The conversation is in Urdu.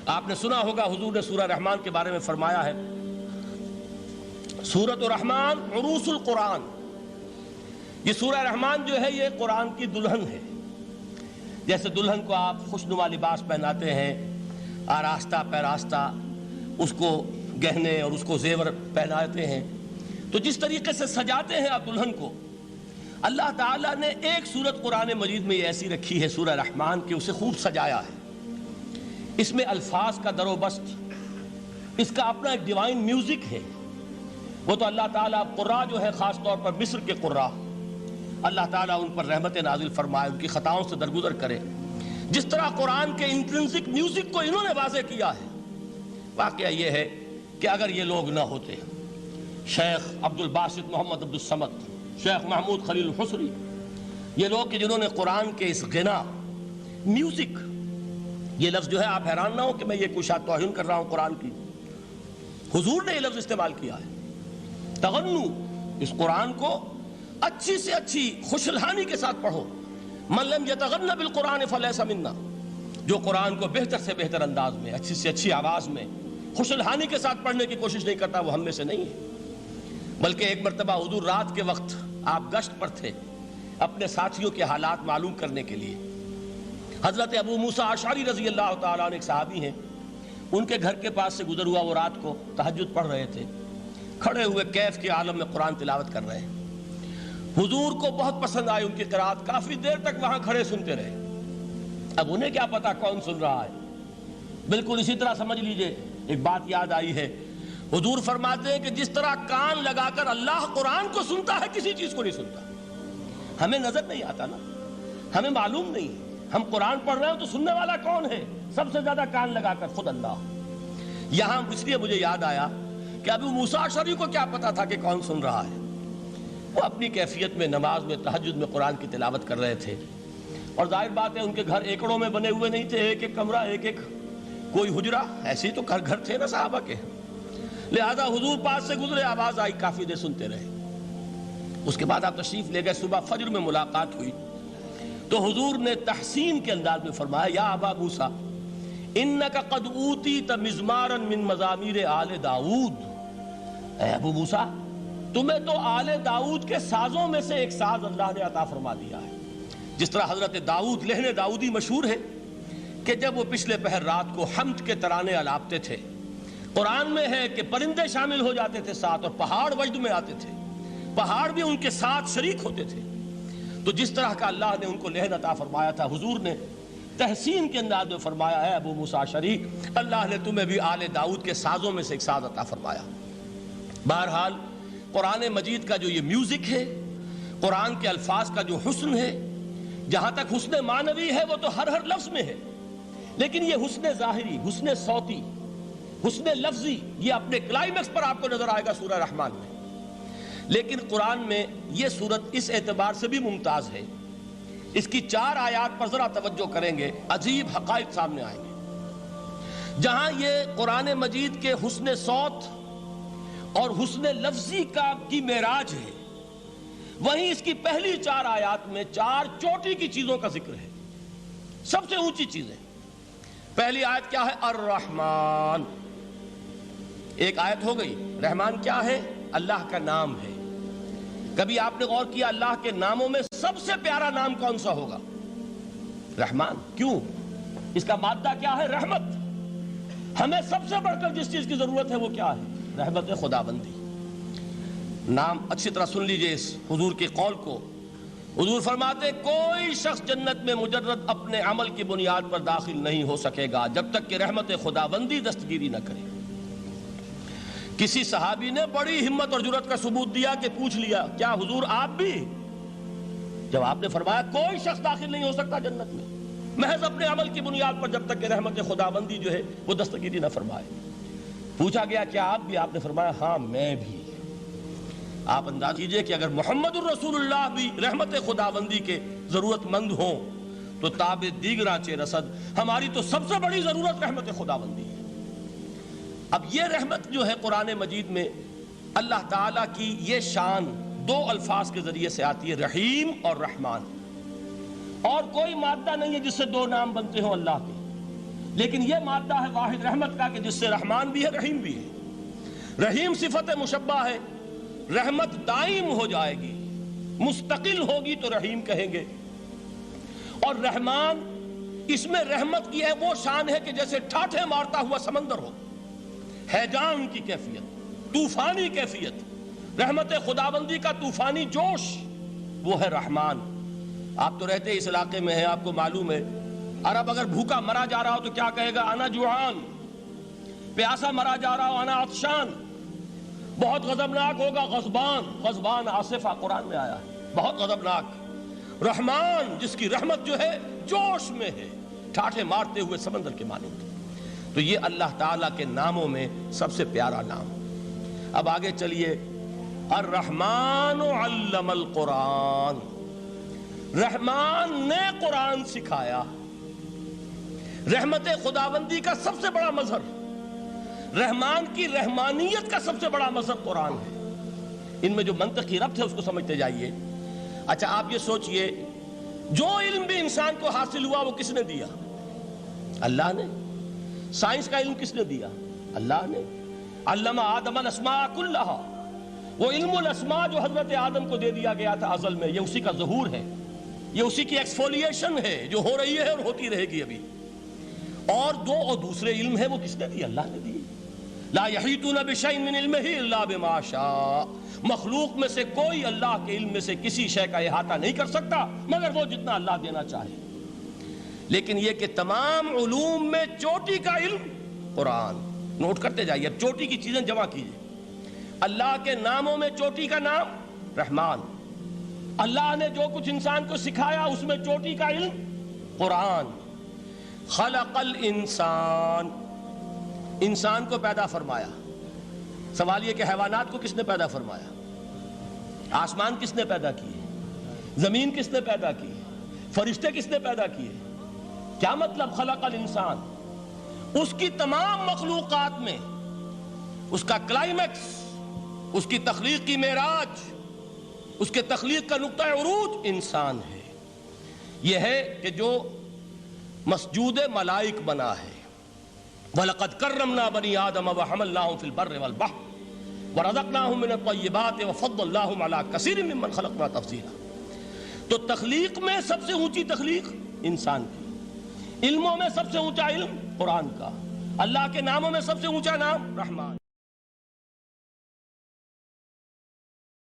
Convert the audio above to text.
آپ نے سنا ہوگا حضور نے سورہ رحمان کے بارے میں فرمایا ہے، سورۃ الرحمن عروس القرآن. یہ سورہ رحمان جو ہے یہ قرآن کی دلہن ہے. جیسے دلہن کو آپ خوشنما لباس پہناتے ہیں، آراستہ پیراستہ اس کو گہنے اور اس کو زیور پہناتے ہیں، تو جس طریقے سے سجاتے ہیں آپ دلہن کو، اللہ تعالیٰ نے ایک سورت قرآن مجید میں یہ ایسی رکھی ہے سورہ رحمان کہ اسے خوب سجایا ہے. اس میں الفاظ کا در و بست، اس کا اپنا ایک ڈیوائن میوزک ہے. وہ تو اللہ تعالیٰ قراء جو ہے خاص طور پر مصر کے قراء، اللہ تعالیٰ ان پر رحمت نازل فرمائے، ان کی خطاؤں سے درگزر کرے. جس طرح قرآن کے انٹرنسک میوزک کو انہوں نے واضح کیا ہے. واقعہ یہ ہے کہ اگر یہ لوگ نہ ہوتے، شیخ عبد الباسط محمد عبد الصمد، شیخ محمود خلیل الحصری، یہ لوگ کہ جنہوں نے قرآن کے اس غنا میوزک، یہ لفظ جو ہے آپ حیران نہ ہو کہ میں یہ کوئی شاید توہین کر رہا ہوں قرآن کی، حضور نے یہ لفظ استعمال کیا ہے. تغنو، اس قرآن کو اچھی سے اچھی خوشلحانی کے ساتھ پڑھو. من لم یتغن بالقرآن فلیس منا، جو قرآن کو بہتر سے بہتر انداز میں، اچھی سے اچھی آواز میں، خوشلحانی کے ساتھ پڑھنے کی کوشش نہیں کرتا، وہ ہم میں سے نہیں ہے. بلکہ ایک مرتبہ حضور رات کے وقت آپ گشت پر تھے اپنے ساتھیوں کے حالات معلوم کرنے کے لیے. حضرت ابو موسیٰ اشعری رضی اللہ تعالیٰ عنہ ایک صحابی ہیں، ان کے گھر کے پاس سے گزر ہوا، وہ رات کو تہجد پڑھ رہے تھے، کھڑے ہوئے کیف کے عالم میں قرآن تلاوت کر رہے ہیں. حضور کو بہت پسند آئی ان کی قرات، کافی دیر تک وہاں کھڑے سنتے رہے. اب انہیں کیا پتا کون سن رہا ہے. بالکل اسی طرح سمجھ لیجئے ایک بات یاد آئی ہے. حضور فرماتے ہیں کہ جس طرح کان لگا کر اللہ قرآن کو سنتا ہے، کسی چیز کو نہیں سنتا. ہمیں نظر نہیں آتا نا، ہمیں معلوم نہیں ہے. ہم قرآن پڑھ رہے ہیں تو سننے والا کون ہے؟ سب سے زیادہ کان لگا کر خود اللہ. یہاں اس لیے مجھے یاد آیا کہ ابو موسیٰ اشعری کو کیا پتا تھا کہ کون سن رہا ہے. وہ اپنی کیفیت میں نماز میں تہجد میں قرآن کی تلاوت کر رہے تھے، اور ظاہر بات ہے ان کے گھر ایکڑوں میں بنے ہوئے نہیں تھے، ایک ایک کمرہ، ایک ایک کوئی حجرہ، ایسے ہی تو گھر تھے نا صحابہ کے. لہذا حضور پاس سے گزرے، آواز آئی، کافی دیر سنتے رہے. اس کے بعد آپ تشریف لے گئے. صبح فجر میں ملاقات ہوئی تو حضور نے تحسین کے انداز میں فرمایا، یا ابا موسیٰ انک قد اوتیت مزمارا من مزامیر آل داؤد. اے ابو موسیٰ، تمہیں تو آل داؤد کے سازوں میں سے ایک ساز اللہ نے عطا فرما دیا ہے. جس طرح حضرت داؤد، لہن داؤدی مشہور ہے کہ جب وہ پچھلے پہر رات کو حمد کے ترانے الاپتے تھے، قرآن میں ہے کہ پرندے شامل ہو جاتے تھے ساتھ، اور پہاڑ وجد میں آتے تھے، پہاڑ بھی ان کے ساتھ شریک ہوتے تھے. تو جس طرح کا اللہ نے ان کو لہن عطا فرمایا تھا، حضور نے تحسین کے انداز میں فرمایا ہے ابو موسیٰ اشعری، اللہ نے تمہیں بھی آل داؤد کے سازوں میں سے ایک ساز عطا فرمایا. بہرحال قرآن مجید کا جو یہ میوزک ہے، قرآن کے الفاظ کا جو حسن ہے، جہاں تک حسن معنوی ہے وہ تو ہر لفظ میں ہے، لیکن یہ حسن ظاہری، حسن صوتی، حسن لفظی، یہ اپنے کلائمیکس پر آپ کو نظر آئے گا سورہ رحمان میں. لیکن قرآن میں یہ سورت اس اعتبار سے بھی ممتاز ہے، اس کی 4 آیات پر ذرا توجہ کریں گے، عجیب حقائق سامنے آئیں گے. جہاں یہ قرآن مجید کے حسن صوت اور حسن لفظی کی معراج ہے، وہیں اس کی پہلی 4 آیات میں 4 چوٹی کی چیزوں کا ذکر ہے، سب سے اونچی چیزیں. پہلی آیت کیا ہے؟ الرحمن. ایک آیت ہو گئی. رحمان کیا ہے؟ اللہ کا نام ہے. کبھی آپ نے غور کیا اللہ کے ناموں میں سب سے پیارا نام کون سا ہوگا؟ رحمان. کیوں؟ اس کا مادہ کیا ہے؟ رحمت. ہمیں سب سے بڑھ کر جس چیز کی ضرورت ہے وہ کیا ہے؟ رحمت خداوندی. نام اچھی طرح سن لیجئے اس حضور کے قول کو. حضور فرماتے کوئی شخص جنت میں مجرد اپنے عمل کی بنیاد پر داخل نہیں ہو سکے گا جب تک کہ رحمت خداوندی دستگیری نہ کرے. کسی صحابی نے بڑی ہمت اور جرأت کا ثبوت دیا کہ پوچھ لیا، کیا حضور آپ بھی؟ جب آپ نے فرمایا کوئی شخص داخل نہیں ہو سکتا جنت میں محض اپنے عمل کی بنیاد پر جب تک کہ رحمت خداوندی جو ہے وہ دستگیری نہ فرمائے. پوچھا گیا کیا آپ بھی؟ آپ نے فرمایا ہاں میں بھی. آپ انداز کیجئے کہ اگر محمد الرسول اللہ بھی رحمت خداوندی کے ضرورت مند ہوں تو تاب دیگراں چے رسد، ہماری تو سب سے بڑی ضرورت رحمت خداوندی ہے. اب یہ رحمت جو ہے قرآن مجید میں اللہ تعالیٰ کی یہ شان 2 الفاظ کے ذریعے سے آتی ہے، رحیم اور رحمان. اور کوئی مادہ نہیں ہے جس سے 2 نام بنتے ہوں اللہ کے. لیکن یہ مادہ ہے واحد رحمت کا کہ جس سے رحمان بھی ہے رحیم بھی ہے. رحیم صفت مشبہ ہے، رحمت دائم ہو جائے گی، مستقل ہوگی تو رحیم کہیں گے. اور رحمان، اس میں رحمت کی ہے وہ شان ہے کہ جیسے ٹھاٹھے مارتا ہوا سمندر ہو، ہیجان کی کیفیت، طوفانی کیفیت، رحمت خداوندی کا طوفانی جوش، وہ ہے رحمان. آپ تو رہتے اس علاقے میں ہیں، آپ کو معلوم ہے عرب اگر بھوکا مرا جا رہا ہو تو کیا کہے گا؟ انا جوعان. پیاسا مرا جا رہا ہو، انا عطشان. بہت غضبناک ہوگا، غضبان. غضبان آصفہ قرآن میں آیا ہے، بہت غضبناک. رحمان، جس کی رحمت جو ہے جوش میں ہے، ٹھاٹھے مارتے ہوئے سمندر کے مانند. تو یہ اللہ تعالیٰ کے ناموں میں سب سے پیارا نام. اب آگے چلیے. الرحمن علم القرآن، رحمان نے قرآن سکھایا. رحمت خداوندی کا سب سے بڑا مظہر، رحمان کی رحمانیت کا سب سے بڑا مظہر قرآن ہے. ان میں جو منطقی ربط ہے اس کو سمجھتے جائیے. اچھا آپ یہ سوچئے، جو علم بھی انسان کو حاصل ہوا وہ کس نے دیا؟ اللہ نے. سائنس کا علم کس نے دیا؟ اللہ نے. علم آدم الاسماء کلہا، وہ علم الاسماء جو حضرت آدم کو دے دیا گیا تھا ازل میں، یہ اسی کا ظہور ہے، یہ اسی کی ایکسفولیشن ہے جو ہو رہی ہے اور ہوتی رہے گی ابھی. اور دوسرے علم ہے وہ کس نے دی؟ اللہ نے دی. لا یحیطون بشیء من علمہ الا بما شاء، مخلوق میں سے کوئی اللہ کے علم میں سے کسی شے کا احاطہ نہیں کر سکتا مگر وہ جتنا اللہ دینا چاہے. لیکن یہ کہ تمام علوم میں چوٹی کا علم قرآن. نوٹ کرتے جائیے، اب چوٹی کی چیزیں جمع کیجیے. اللہ کے ناموں میں چوٹی کا نام رحمان. اللہ نے جو کچھ انسان کو سکھایا اس میں چوٹی کا علم قرآن. خلق الانسان، انسان کو پیدا فرمایا. سوال یہ کہ حیوانات کو کس نے پیدا فرمایا؟ آسمان کس نے پیدا کیے؟ زمین کس نے پیدا کی؟ فرشتے کس نے پیدا کیے؟ کیا مطلب خلق الانسان؟ اس کی تمام مخلوقات میں اس کا کلائمیکس، اس کی تخلیق کی معراج، اس کے تخلیق کا نقطہ عروج انسان ہے. یہ ہے کہ جو مسجود ملائک بنا ہے. وَلَقَدْ كَرَّمْنَا بَنِي آدَمَ وَحَمَلْنَاهُمْ فِي الْبَرِّ وَالْبَحْرِ وَرَزَقْنَاهُمْ مِنَ الطَّيِّبَاتِ وَفَضَّلْنَاهُمْ عَلَى كَثِيرٍ مِّمَّنْ خَلَقْنَا تَفْضِيلًا. تو تخلیق میں سب سے اونچی تخلیق انسان کی، علموں میں سب سے اونچا علم قرآن کا، اللہ کے ناموں میں سب سے اونچا نام رحمان.